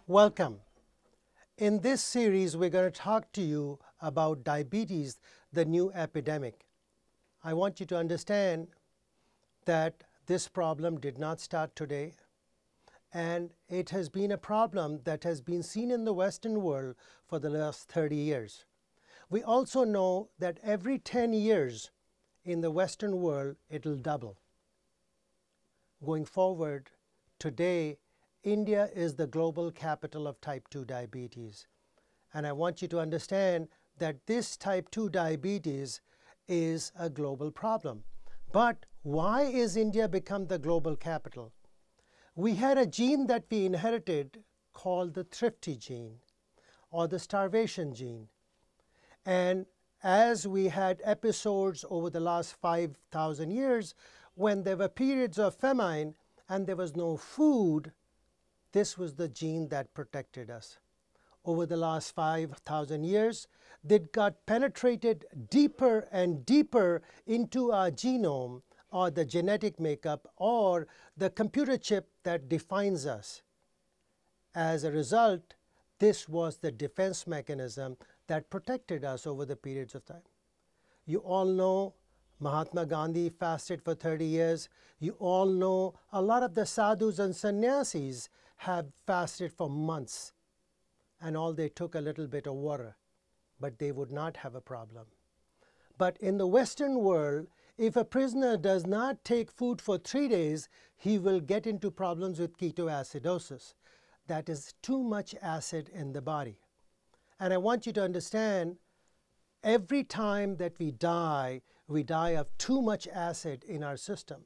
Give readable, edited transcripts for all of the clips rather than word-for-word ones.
Welcome. In this series, we're going to talk to you about diabetes, the new epidemic. I want you to understand that this problem did not start today, and it has been a problem that has been seen in the Western world for the last 30 years. We also know that every 10 years in the Western world, it'll double. Going forward, today, India is the global capital of type 2 diabetes. And I want you to understand that this type 2 diabetes is a global problem. But why is India become the global capital? We had a gene that we inherited called the thrifty gene or the starvation gene. And as we had episodes over the last 5,000 years when there were periods of famine and there was no food, this was the gene that protected us. Over the last 5,000 years, that got penetrated deeper and deeper into our genome or the genetic makeup or the computer chip that defines us. As a result, this was the defense mechanism that protected us over the periods of time. You all know Mahatma Gandhi fasted for 30 years. You all know a lot of the sadhus and sannyasis have fasted for months, and all they took a little bit of water, but they would not have a problem. But in the Western world, if a prisoner does not take food for 3 days, he will get into problems with ketoacidosis. That is too much acid in the body. And I want you to understand, every time that we die of too much acid in our system.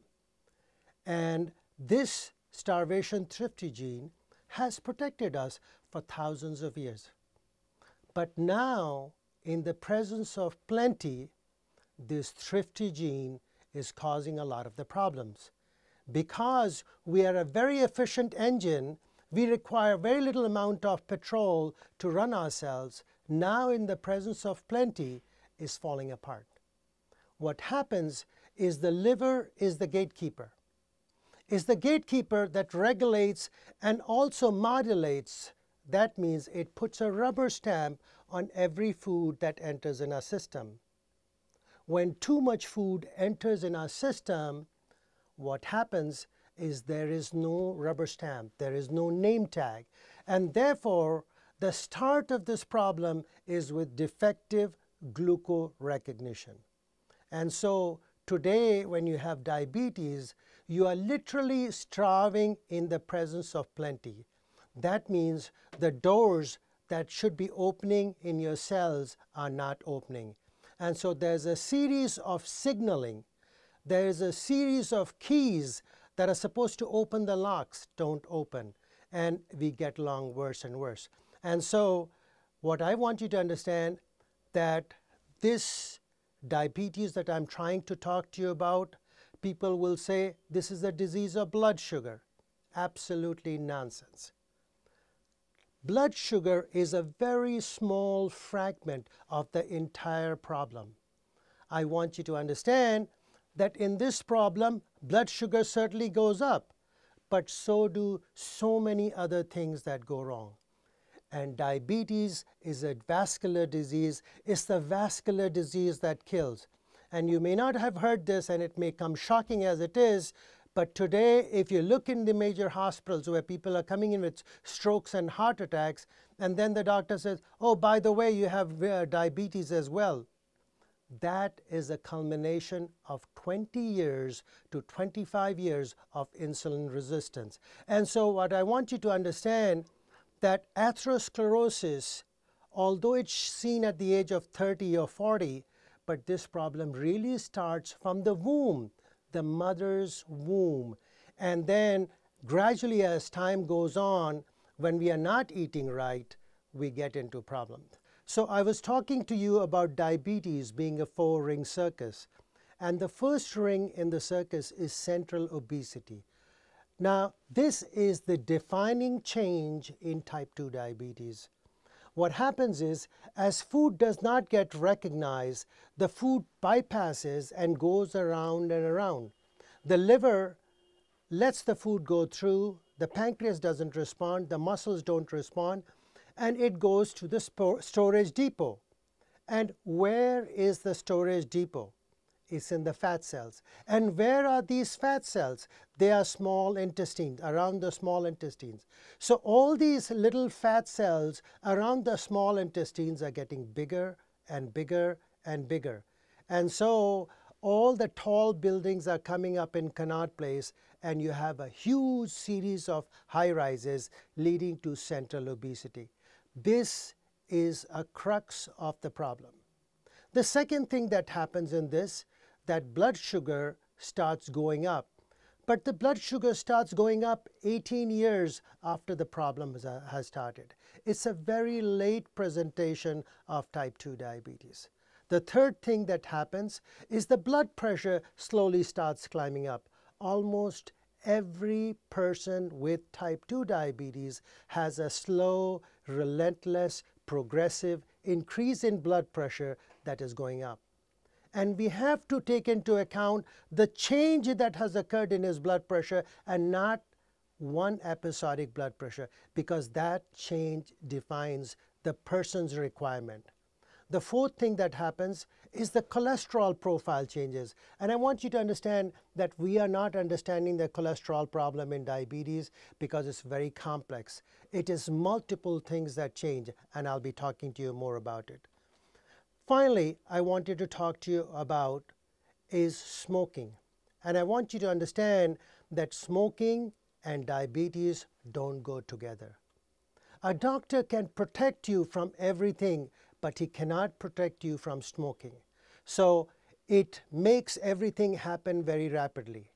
And this starvation thrifty gene has protected us for thousands of years. But now, in the presence of plenty, this thrifty gene is causing a lot of the problems. Because we are a very efficient engine, we require very little amount of petrol to run ourselves. Now, in the presence of plenty, is falling apart. What happens is the liver is the gatekeeper. Is the gatekeeper that regulates and also modulates. That means it puts a rubber stamp on every food that enters in our system. When too much food enters in our system, what happens is there is no rubber stamp, there is no name tag, and therefore the start of this problem is with defective glucorecognition. And so today, when you have diabetes, you are literally starving in the presence of plenty. That means the doors that should be opening in your cells are not opening. And so there's a series of signaling. There's a series of keys that are supposed to open the locks, don't open. And we get along worse and worse. And so what I want you to understand, that this diabetes that I'm trying to talk to you about, people will say this is a disease of blood sugar. Absolutely nonsense. Blood sugar is a very small fragment of the entire problem. I want you to understand that in this problem, blood sugar certainly goes up, but so do so many other things that go wrong. And diabetes is a vascular disease. It's the vascular disease that kills. And you may not have heard this, and it may come shocking as it is, but today, if you look in the major hospitals where people are coming in with strokes and heart attacks, and then the doctor says, oh, by the way, you have diabetes as well. That is a culmination of 20 years to 25 years of insulin resistance. And so what I want you to understand, that atherosclerosis, although it's seen at the age of 30 or 40, but this problem really starts from the womb, the mother's womb. And then gradually as time goes on, when we are not eating right, we get into problems. So I was talking to you about diabetes being a 4-ring circus. And the first ring in the circus is central obesity. Now, this is the defining change in type 2 diabetes. What happens is, as food does not get recognized, the food bypasses and goes around and around. The liver lets the food go through, The pancreas doesn't respond, the muscles don't respond, and it goes to the storage depot. And where is the storage depot? It's in the fat cells. And where are these fat cells? They are small intestines, around the small intestines. So all these little fat cells around the small intestines are getting bigger and bigger and bigger. And so all the tall buildings are coming up in Connaught Place, and you have a huge series of high-rises leading to central obesity. This is a crux of the problem. The second thing that happens in this, that blood sugar starts going up. But the blood sugar starts going up 18 years after the problem has started. It's a very late presentation of type 2 diabetes. The third thing that happens is the blood pressure slowly starts climbing up. Almost every person with type 2 diabetes has a slow, relentless, progressive increase in blood pressure that is going up. And we have to take into account the change that has occurred in his blood pressure and not one episodic blood pressure, because that change defines the person's requirement. The fourth thing that happens is the cholesterol profile changes. And I want you to understand that we are not understanding the cholesterol problem in diabetes because it's very complex. It is multiple things that change, and I'll be talking to you more about it. Finally, I wanted to talk to you about is smoking. And I want you to understand that smoking and diabetes don't go together. A doctor can protect you from everything, but he cannot protect you from smoking. So it makes everything happen very rapidly.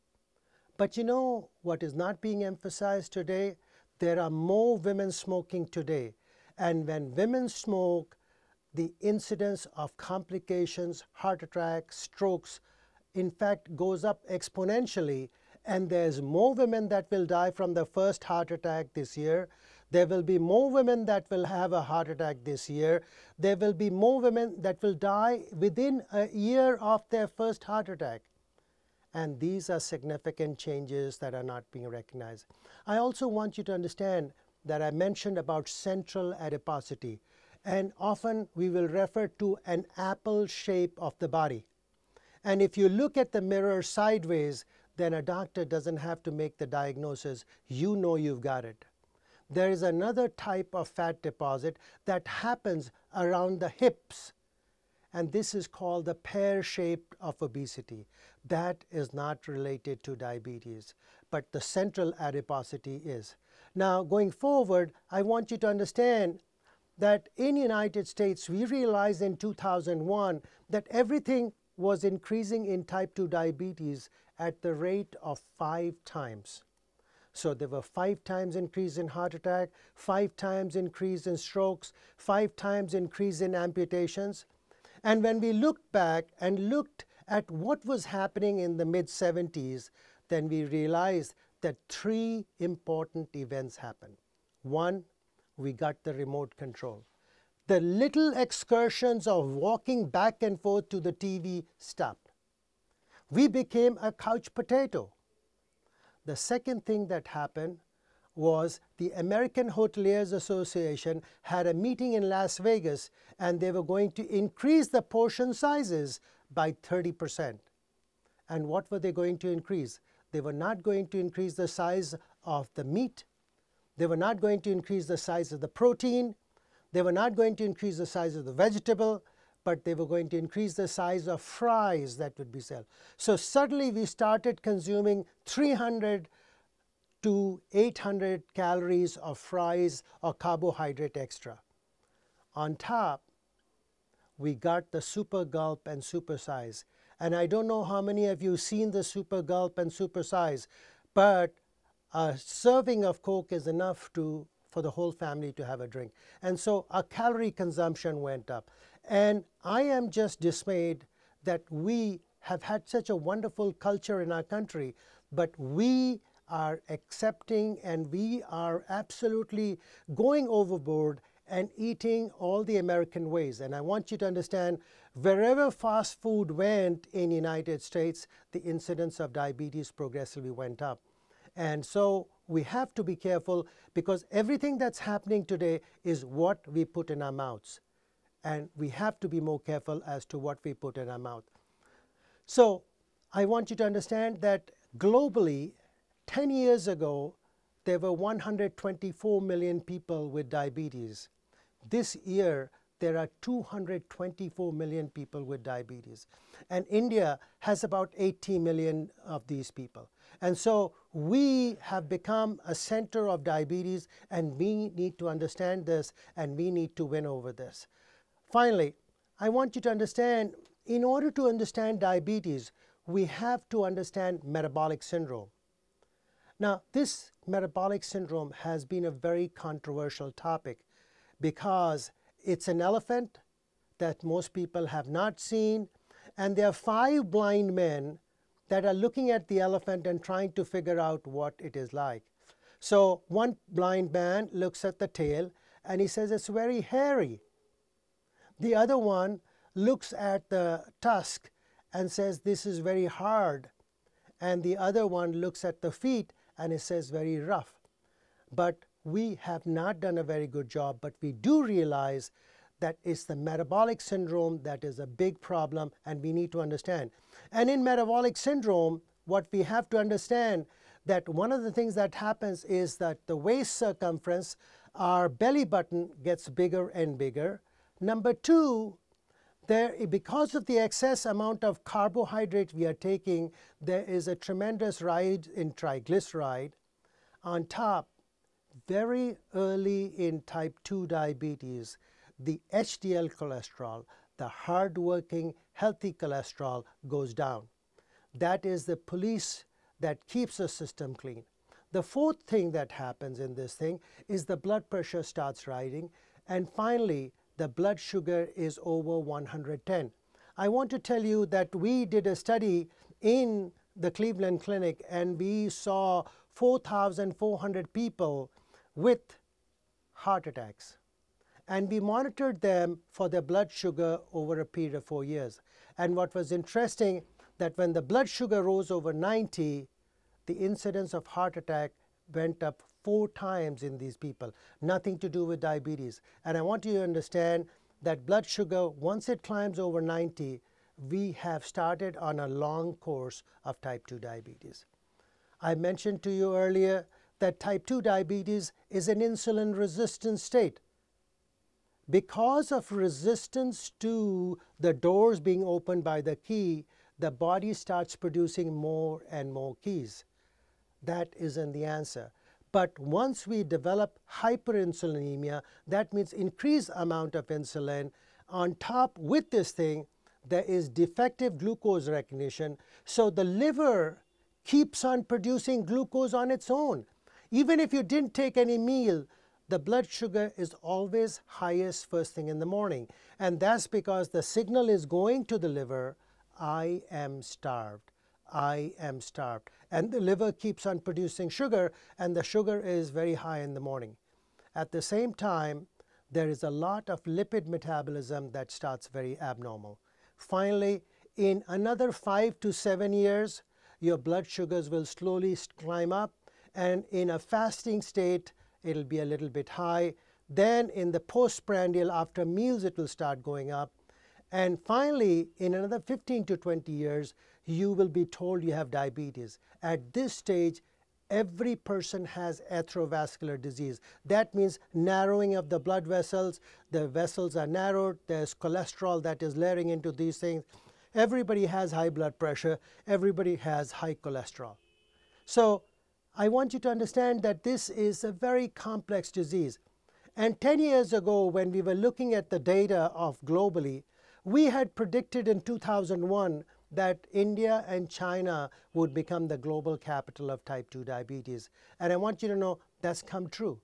But you know what is not being emphasized today? There are more women smoking today. And when women smoke, the incidence of complications, heart attacks, strokes, in fact, goes up exponentially. And there's more women that will die from the first heart attack this year. There will be more women that will have a heart attack this year. There will be more women that will die within a year of their first heart attack. And these are significant changes that are not being recognized. I also want you to understand that I mentioned about central adiposity. And often we will refer to an apple shape of the body. And if you look at the mirror sideways, then a doctor doesn't have to make the diagnosis. You know you've got it. There is another type of fat deposit that happens around the hips. And this is called the pear shape of obesity. That is not related to diabetes, but the central adiposity is. Now, going forward, I want you to understand that in the United States, we realized in 2001 that everything was increasing in type 2 diabetes at the rate of 5 times. So there were 5 times increase in heart attack, 5 times increase in strokes, 5 times increase in amputations. And when we looked back and looked at what was happening in the mid-70s, then we realized that 3 important events happened. One, we got the remote control. The little excursions of walking back and forth to the TV stopped. We became a couch potato. The second thing that happened was the American Hoteliers Association had a meeting in Las Vegas, and they were going to increase the portion sizes by 30%. And what were they going to increase? They were not going to increase the size of the meat. They were not going to increase the size of the protein. They were not going to increase the size of the vegetable, but they were going to increase the size of fries that would be sold. So suddenly we started consuming 300 to 800 calories of fries or carbohydrate extra. On top, we got the super gulp and super size. And I don't know how many of you seen the super gulp and super size, but a serving of Coke is enough for the whole family to have a drink. And so our calorie consumption went up. And I am just dismayed that we have had such a wonderful culture in our country, but we are accepting and we are absolutely going overboard and eating all the American ways. And I want you to understand, wherever fast food went in the United States, the incidence of diabetes progressively went up. And so we have to be careful because everything that's happening today is what we put in our mouths. And we have to be more careful as to what we put in our mouth. So I want you to understand that globally, 10 years ago, there were 124 million people with diabetes. This year, there are 224 million people with diabetes. And India has about 80 million of these people. And so we have become a center of diabetes, and we need to understand this, and we need to win over this. Finally, I want you to understand, in order to understand diabetes, we have to understand metabolic syndrome. Now, this metabolic syndrome has been a very controversial topic because it's an elephant that most people have not seen, and there are 5 blind men that are looking at the elephant and trying to figure out what it is like. So one blind man looks at the tail and he says it's very hairy. The other one looks at the tusk and says this is very hard. And the other one looks at the feet and it says very rough. But we have not done a very good job, but we do realize that it's the metabolic syndrome that is a big problem, and we need to understand. And in metabolic syndrome, what we have to understand that one of the things that happens is that the waist circumference, our belly button, gets bigger and bigger. Number 2, because of the excess amount of carbohydrate we are taking, there is a tremendous rise in triglyceride. On top, very early in type 2 diabetes, the HDL cholesterol, the hard-working, healthy cholesterol, goes down. That is the police that keeps the system clean. The 4th thing that happens in this thing is the blood pressure starts rising, and finally, the blood sugar is over 110. I want to tell you that we did a study in the Cleveland Clinic, and we saw 4,400 people with heart attacks. And we monitored them for their blood sugar over a period of 4 years. And what was interesting, that when the blood sugar rose over 90, the incidence of heart attack went up 4 times in these people, nothing to do with diabetes. And I want you to understand that blood sugar, once it climbs over 90, we have started on a long course of type 2 diabetes. I mentioned to you earlier that type 2 diabetes is an insulin resistant state. Because of resistance to the doors being opened by the key, the body starts producing more and more keys. That isn't the answer. But once we develop hyperinsulinemia, that means increased amount of insulin. On top with this thing, there is defective glucose recognition. So the liver keeps on producing glucose on its own. Even if you didn't take any meal, the blood sugar is always highest first thing in the morning. And that's because the signal is going to the liver, I am starved. I am starved. And the liver keeps on producing sugar, and the sugar is very high in the morning. At the same time, there is a lot of lipid metabolism that starts very abnormal. Finally, in another 5 to 7 years, your blood sugars will slowly climb up, and in a fasting state, it'll be a little bit high. Then in the postprandial, after meals, it will start going up. And finally, in another 15 to 20 years, you will be told you have diabetes. At this stage, every person has atherosclerotic disease. That means narrowing of the blood vessels. The vessels are narrowed. There's cholesterol that is layering into these things. Everybody has high blood pressure. Everybody has high cholesterol. So I want you to understand that this is a very complex disease. And 10 years ago, when we were looking at the data of globally, we had predicted in 2001 that India and China would become the global capital of type 2 diabetes. And I want you to know that's come true.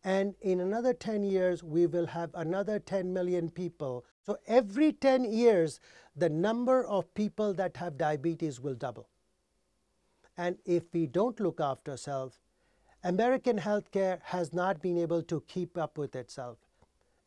And in another 10 years, we will have another 10 million people. So every 10 years, the number of people that have diabetes will double. And if we don't look after ourselves, American healthcare has not been able to keep up with itself.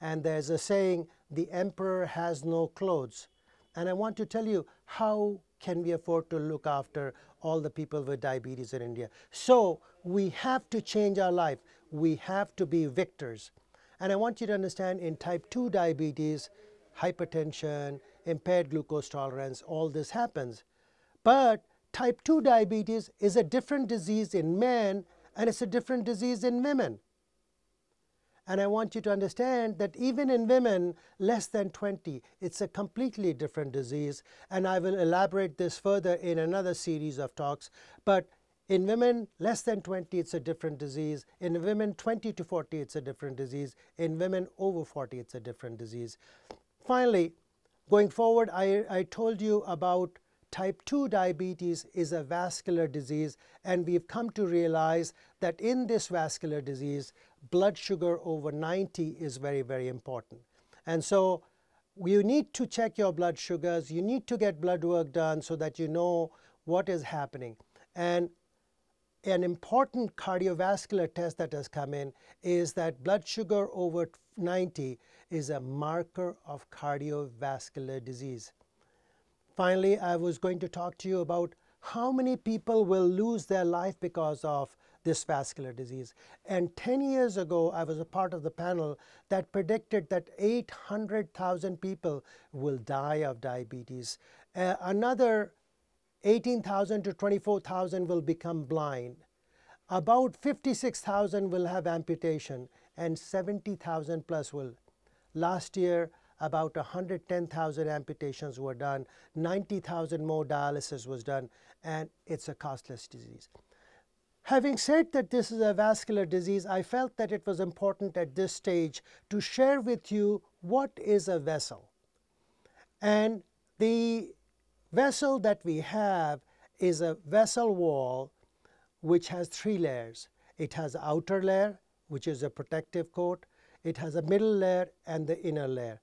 And there's a saying, the emperor has no clothes. And I want to tell you how can we afford to look after all the people with diabetes in India. So we have to change our life. We have to be victors. And I want you to understand in type 2 diabetes, hypertension, impaired glucose tolerance, all this happens. But type 2 diabetes is a different disease in men and it's a different disease in women. And I want you to understand that even in women less than 20, it's a completely different disease. And I will elaborate this further in another series of talks. But in women less than 20, it's a different disease. In women 20 to 40, it's a different disease. In women over 40, it's a different disease. Finally, going forward, I told you about type 2 diabetes is a vascular disease, and we've come to realize that in this vascular disease, blood sugar over 90 is very, very important. And so you need to check your blood sugars. You need to get blood work done so that you know what is happening. And an important cardiovascular test that has come in is that blood sugar over 90 is a marker of cardiovascular disease. Finally, I was going to talk to you about how many people will lose their life because of this vascular disease. And 10 years ago, I was a part of the panel that predicted that 800,000 people will die of diabetes. Another 18,000 to 24,000 will become blind. About 56,000 will have amputation, and 70,000 plus will. Last year, about 110,000 amputations were done, 90,000 more dialysis was done, and it's a costless disease. Having said that this is a vascular disease, I felt that it was important at this stage to share with you what is a vessel. And the vessel that we have is a vessel wall which has 3 layers. It has an outer layer, which is a protective coat. It has a middle layer and the inner layer.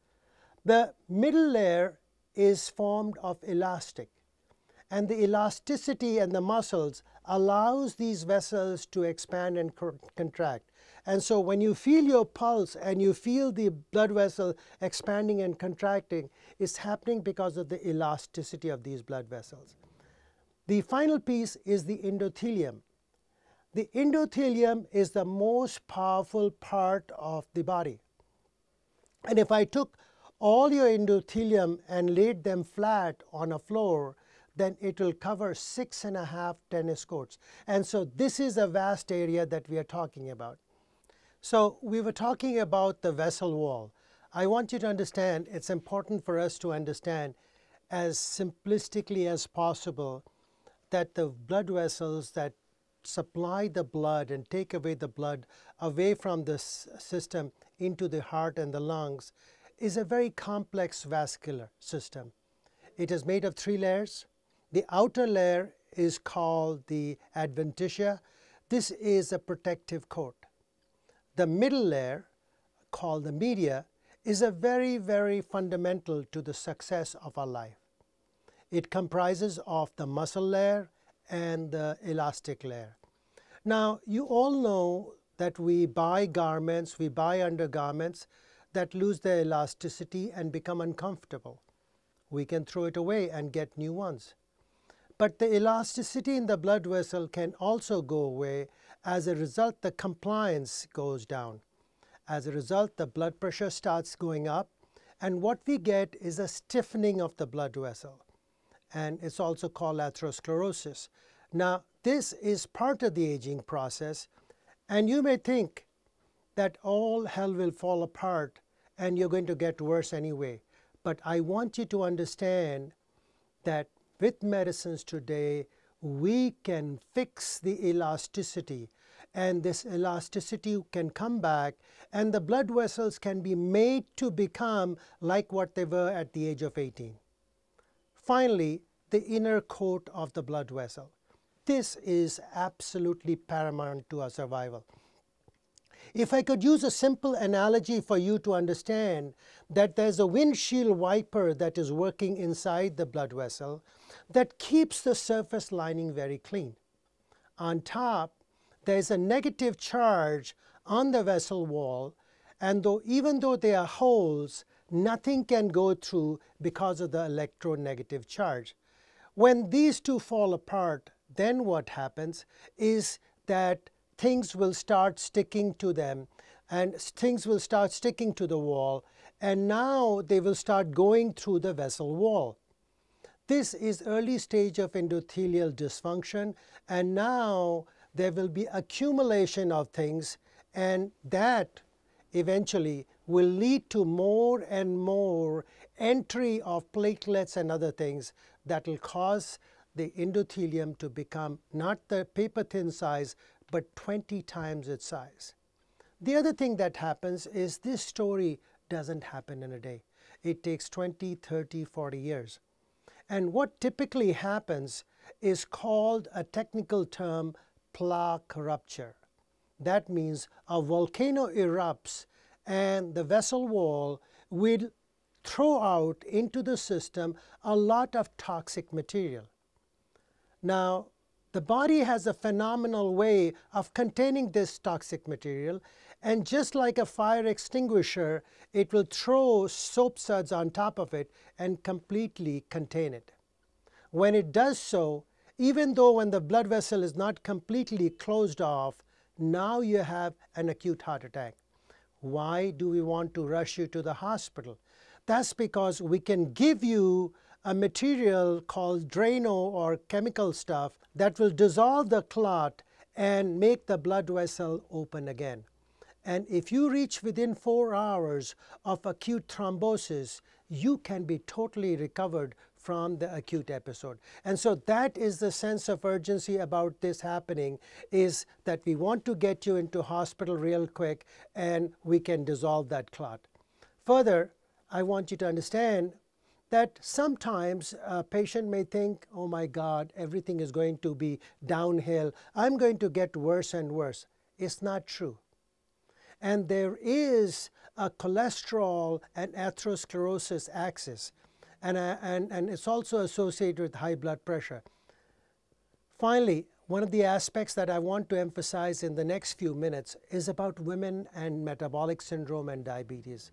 The middle layer is formed of elastic, and the elasticity and the muscles allows these vessels to expand and contract. And so when you feel your pulse and you feel the blood vessel expanding and contracting, it's happening because of the elasticity of these blood vessels. The final piece is the endothelium. The endothelium is the most powerful part of the body. And if I took all your endothelium and laid them flat on a floor, then it will cover 6.5 tennis courts. And so this is a vast area that we are talking about. So we were talking about the vessel wall. I want you to understand, it's important for us to understand as simplistically as possible that the blood vessels that supply the blood and take away the blood away from the system into the heart and the lungs is a very complex vascular system. It is made of 3 layers. The outer layer is called the adventitia. This is a protective coat. The middle layer, called the media, is a very, very fundamental to the success of our life. It comprises of the muscle layer and the elastic layer. Now, you all know that we buy garments, we buy undergarments that lose their elasticity and become uncomfortable. We can throw it away and get new ones. But the elasticity in the blood vessel can also go away. As a result, the compliance goes down. As a result, the blood pressure starts going up, and what we get is a stiffening of the blood vessel. And it's also called atherosclerosis. Now, this is part of the aging process, and you may think that all hell will fall apart and you're going to get worse anyway. But I want you to understand that with medicines today, we can fix the elasticity, and this elasticity can come back, and the blood vessels can be made to become like what they were at the age of 18. Finally, the inner coat of the blood vessel. This is absolutely paramount to our survival. If I could use a simple analogy for you to understand that there's a windshield wiper that is working inside the blood vessel that keeps the surface lining very clean. On top, there's a negative charge on the vessel wall, and even though there are holes, nothing can go through because of the electronegative charge. When these two fall apart, then what happens is that things will start sticking to them, and things will start sticking to the wall, and now they will start going through the vessel wall. This is early stage of endothelial dysfunction, and now there will be accumulation of things, and that eventually will lead to more and more entry of platelets and other things that will cause the endothelium to become not the paper thin size, but 20 times its size. The other thing that happens is this story doesn't happen in a day. It takes 20, 30, 40 years. And what typically happens is called a technical term plaque rupture. That means a volcano erupts and the vessel wall will throw out into the system a lot of toxic material. Now, the body has a phenomenal way of containing this toxic material, and just like a fire extinguisher, it will throw soap suds on top of it and completely contain it. When it does so, even though when the blood vessel is not completely closed off, now you have an acute heart attack. Why do we want to rush you to the hospital? That's because we can give you a material called Drano or chemical stuff that will dissolve the clot and make the blood vessel open again. And if you reach within 4 hours of acute thrombosis, you can be totally recovered from the acute episode. And so that is the sense of urgency about this happening, is that we want to get you into hospital real quick and we can dissolve that clot. Further, I want you to understand that sometimes a patient may think, oh my God, everything is going to be downhill. I'm going to get worse and worse. It's not true. And there is a cholesterol and atherosclerosis axis, and it's also associated with high blood pressure. Finally, one of the aspects that I want to emphasize in the next few minutes is about women and metabolic syndrome and diabetes.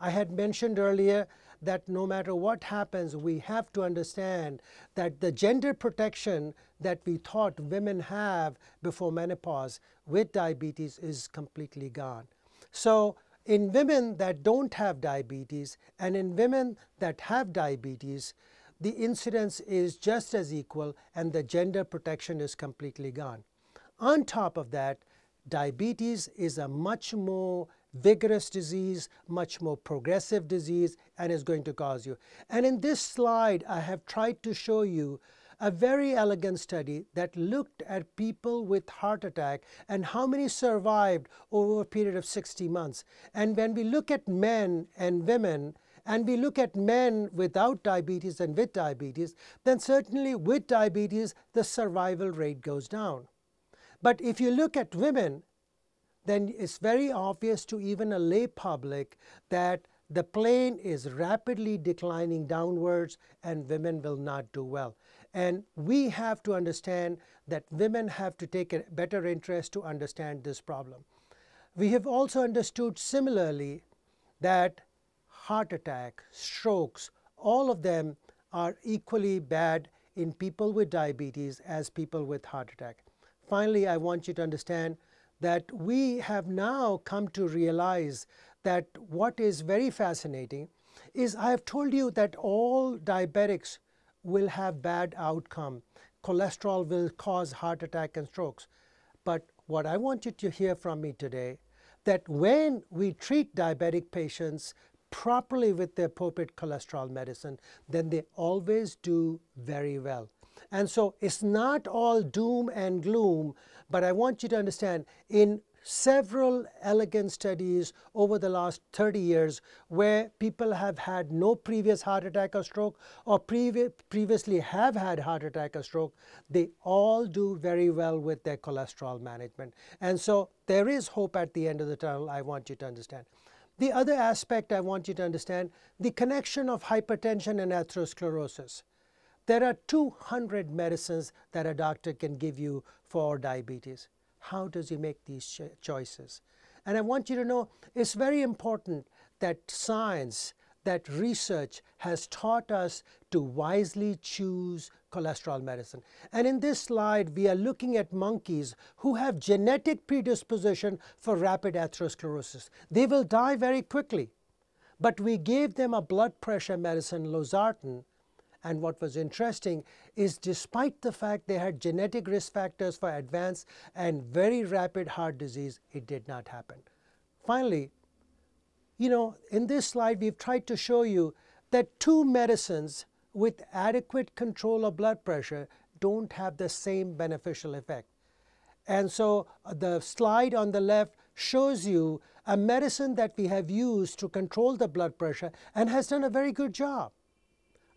I had mentioned earlier that no matter what happens, we have to understand that the gender protection that we thought women have before menopause with diabetes is completely gone. So in women that don't have diabetes and in women that have diabetes, the incidence is just as equal and the gender protection is completely gone. On top of that, diabetes is a much more vigorous disease, much more progressive disease, and is going to cause you. And in this slide, I have tried to show you a very elegant study that looked at people with heart attack and how many survived over a period of 60 months. And when we look at men and women, and we look at men without diabetes and with diabetes, then certainly with diabetes, the survival rate goes down. But if you look at women, then it's very obvious to even a lay public that the plane is rapidly declining downwards and women will not do well. And we have to understand that women have to take a better interest to understand this problem. We have also understood similarly that heart attack, strokes, all of them are equally bad in people with diabetes as people with heart attack. Finally, I want you to understand that we have now come to realize that what is very fascinating is I have told you that all diabetics will have bad outcome. Cholesterol will cause heart attack and strokes. But what I want you to hear from me today, that when we treat diabetic patients properly with the appropriate cholesterol medicine, then they always do very well. And so it's not all doom and gloom, but I want you to understand in several elegant studies over the last 30 years where people have had no previous heart attack or stroke or previously have had heart attack or stroke, they all do very well with their cholesterol management. And so there is hope at the end of the tunnel, I want you to understand. The other aspect I want you to understand, the connection of hypertension and atherosclerosis. There are 200 medicines that a doctor can give you for diabetes. How does he make these choices? And I want you to know it's very important that science, that research has taught us to wisely choose cholesterol medicine. And in this slide, we are looking at monkeys who have genetic predisposition for rapid atherosclerosis. They will die very quickly. But we gave them a blood pressure medicine, losartan, and what was interesting is despite the fact they had genetic risk factors for advanced and very rapid heart disease, it did not happen. Finally, in this slide, we've tried to show you that two medicines with adequate control of blood pressure don't have the same beneficial effect. And so the slide on the left shows you a medicine that we have used to control the blood pressure and has done a very good job.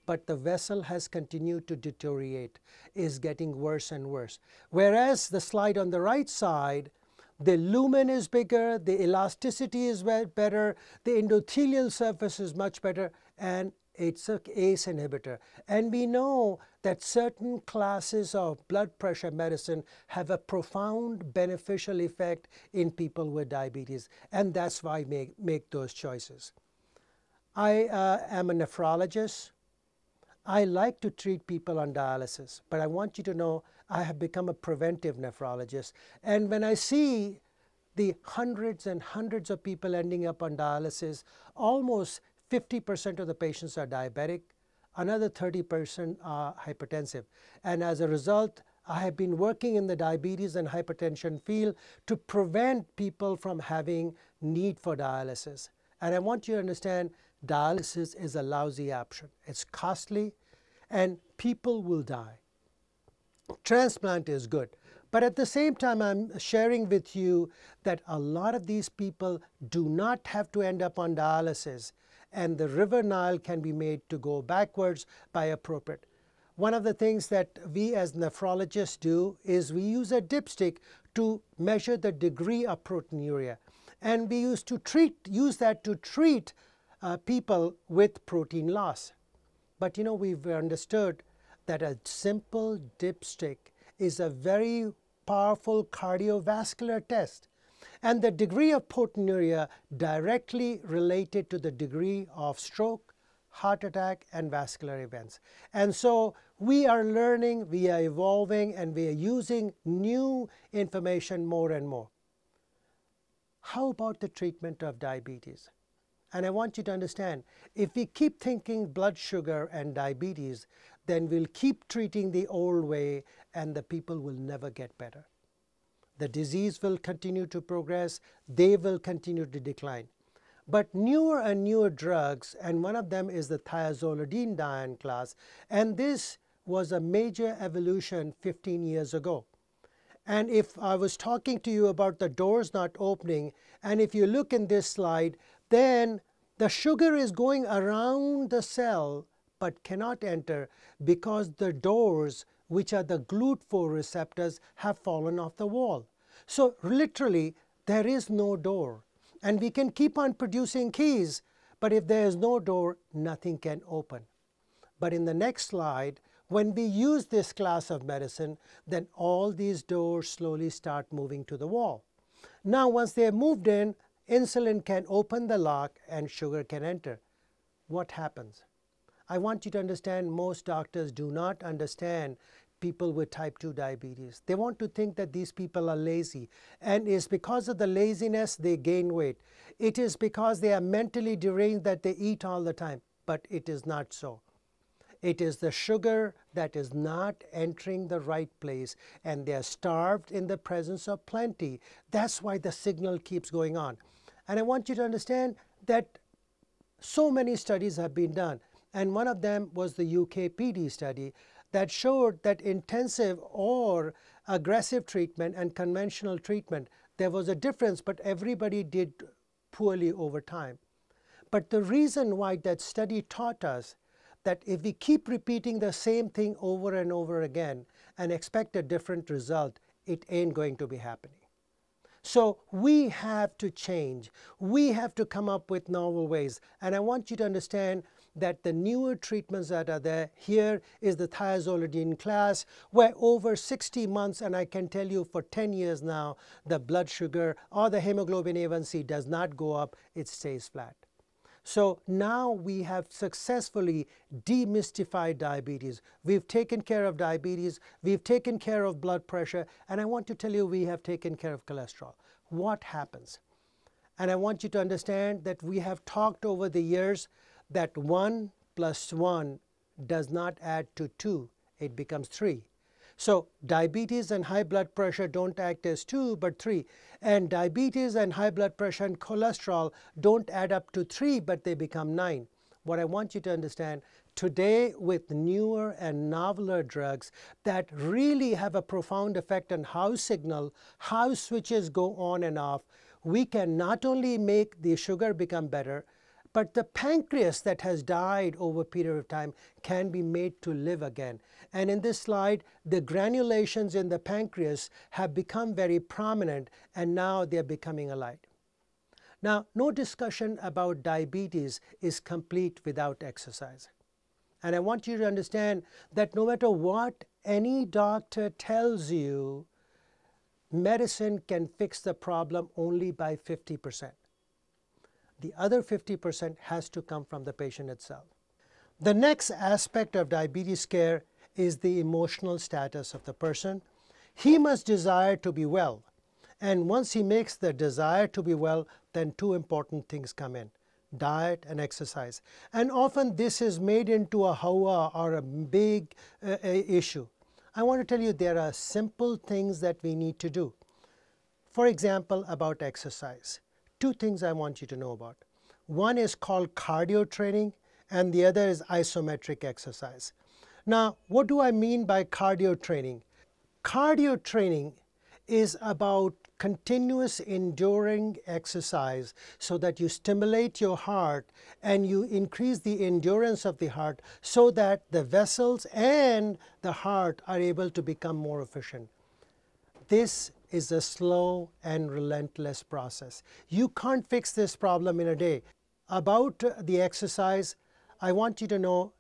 But the vessel has continued to deteriorate, is getting worse and worse. Whereas the slide on the right side, the lumen is bigger, the elasticity is better, the endothelial surface is much better, and it's an ACE inhibitor. And we know that certain classes of blood pressure medicine have a profound beneficial effect in people with diabetes, and that's why I make those choices. I am a nephrologist. I like to treat people on dialysis, but I want you to know I have become a preventive nephrologist. And when I see the hundreds and hundreds of people ending up on dialysis, almost 50% of the patients are diabetic, another 30% are hypertensive. And as a result, I have been working in the diabetes and hypertension field to prevent people from having need for dialysis. And I want you to understand dialysis is a lousy option. It's costly and people will die. Transplant is good. But at the same time, I'm sharing with you that a lot of these people do not have to end up on dialysis, and the river Nile can be made to go backwards by appropriate. One of the things that we as nephrologists do is we use a dipstick to measure the degree of proteinuria. And we use that to treat people with protein loss. But we've understood that a simple dipstick is a very powerful cardiovascular test. And the degree of proteinuria directly related to the degree of stroke, heart attack, and vascular events. And so we are learning, we are evolving, and we are using new information more and more. How about the treatment of diabetes? And I want you to understand, if we keep thinking blood sugar and diabetes, then we'll keep treating the old way and the people will never get better. The disease will continue to progress, they will continue to decline. But newer and newer drugs, and one of them is the thiazolidine class, and this was a major evolution 15 years ago. And if I was talking to you about the doors not opening, and if you look in this slide, then the sugar is going around the cell but cannot enter because the doors, which are the GLUT4 receptors, have fallen off the wall. So literally, there is no door. And we can keep on producing keys, but if there is no door, nothing can open. But in the next slide, when we use this class of medicine, then all these doors slowly start moving to the wall. Now, once they are moved in, insulin can open the lock and sugar can enter. What happens? I want you to understand most doctors do not understand people with type 2 diabetes. They want to think that these people are lazy, and it's because of the laziness they gain weight. It is because they are mentally deranged that they eat all the time, but it is not so. It is the sugar that is not entering the right place, and they are starved in the presence of plenty. That's why the signal keeps going on. And I want you to understand that so many studies have been done, and one of them was the UK PD study that showed that intensive or aggressive treatment and conventional treatment, there was a difference, but everybody did poorly over time. But the reason why that study taught us that if we keep repeating the same thing over and over again and expect a different result, it ain't going to be happening. So we have to change. We have to come up with novel ways. And I want you to understand that the newer treatments that are there, here is the thiazolidine class, where over 60 months, and I can tell you for 10 years now, the blood sugar or the hemoglobin A1C does not go up, it stays flat. So now we have successfully demystified diabetes. We've taken care of diabetes, we've taken care of blood pressure, and I want to tell you we have taken care of cholesterol. What happens? And I want you to understand that we have talked over the years that 1 plus 1 does not add to 2, it becomes 3. So diabetes and high blood pressure don't act as 2 but 3. And diabetes and high blood pressure and cholesterol don't add up to 3 but they become 9. What I want you to understand, today with newer and noveler drugs that really have a profound effect on how switches go on and off, we can not only make the sugar become better, but the pancreas that has died over a period of time can be made to live again. And in this slide, the granulations in the pancreas have become very prominent, and now they're becoming alive. Now, no discussion about diabetes is complete without exercise. And I want you to understand that no matter what any doctor tells you, medicine can fix the problem only by 50%. The other 50% has to come from the patient itself. The next aspect of diabetes care is the emotional status of the person. He must desire to be well. And once he makes the desire to be well, then two important things come in: diet and exercise. And often this is made into a hawa or a big issue. I want to tell you there are simple things that we need to do. For example, about exercise. Two things I want you to know about. One is called cardio training, and the other is isometric exercise. Now, what do I mean by cardio training? Cardio training is about continuous enduring exercise so that you stimulate your heart and you increase the endurance of the heart so that the vessels and the heart are able to become more efficient. This is a slow and relentless process. You can't fix this problem in a day. About the exercise, I want you to know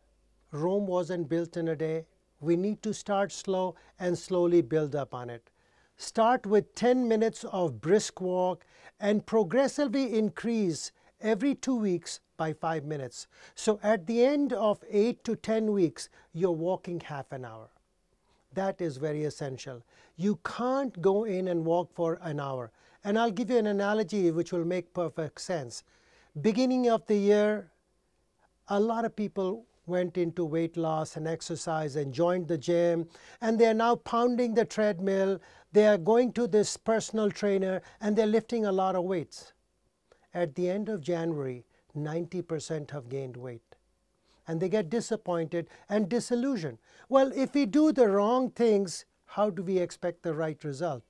Rome wasn't built in a day. We need to start slow and slowly build up on it. Start with 10 minutes of brisk walk and progressively increase every 2 weeks by 5 minutes. So at the end of 8 to 10 weeks, you're walking half an hour. That is very essential. You can't go in and walk for an hour. And I'll give you an analogy which will make perfect sense. Beginning of the year, a lot of people went into weight loss and exercise and joined the gym, and they're now pounding the treadmill. They are going to this personal trainer and they're lifting a lot of weights. At the end of January, 90% have gained weight. And they get disappointed and disillusioned. Well, if we do the wrong things, how do we expect the right result?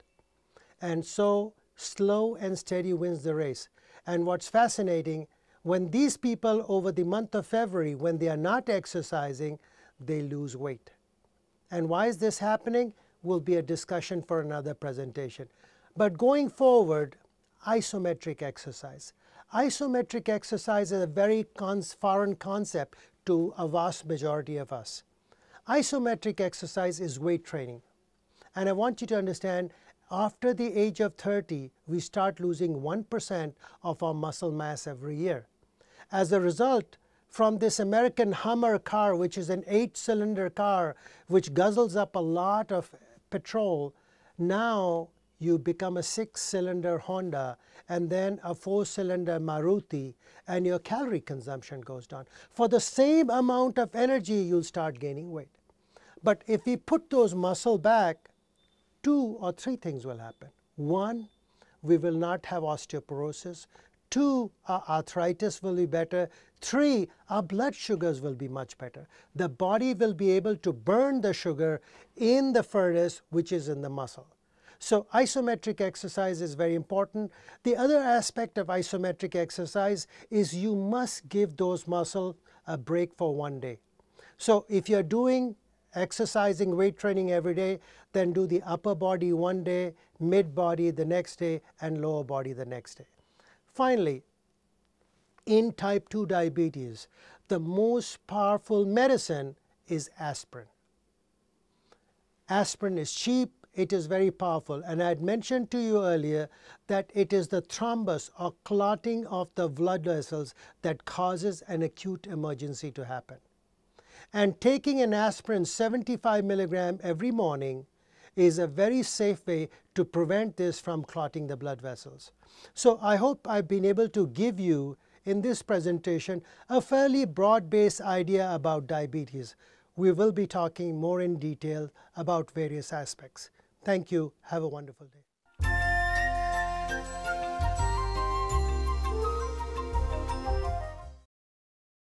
And so slow and steady wins the race. And what's fascinating, when these people over the month of February, when they are not exercising, they lose weight. And why is this happening? Will be a discussion for another presentation. But going forward, isometric exercise. Isometric exercise is a very foreign concept to a vast majority of us. Isometric exercise is weight training. And I want you to understand, after the age of 30, we start losing 1% of our muscle mass every year. As a result, from this American Hummer car, which is an 8-cylinder car, which guzzles up a lot of petrol, now you become a 6-cylinder Honda and then a 4-cylinder Maruti, and your calorie consumption goes down. For the same amount of energy, you'll start gaining weight. But if we put those muscle back, 2 or 3 things will happen. 1, we will not have osteoporosis. 2, our arthritis will be better. 3, our blood sugars will be much better. The body will be able to burn the sugar in the furnace, which is in the muscle. So isometric exercise is very important. The other aspect of isometric exercise is you must give those muscles a break for 1 day. So if you're doing exercising, weight training every day, then do the upper body 1 day, mid body the next day, and lower body the next day. Finally, in type 2 diabetes, the most powerful medicine is aspirin. Aspirin is cheap, it is very powerful. And I had mentioned to you earlier that it is the thrombus or clotting of the blood vessels that causes an acute emergency to happen. And taking an aspirin 75 milligram every morning is a very safe way to prevent this from clotting the blood vessels. So I hope I've been able to give you in this presentation a fairly broad-based idea about diabetes. We will be talking more in detail about various aspects. Thank you. Have a wonderful day.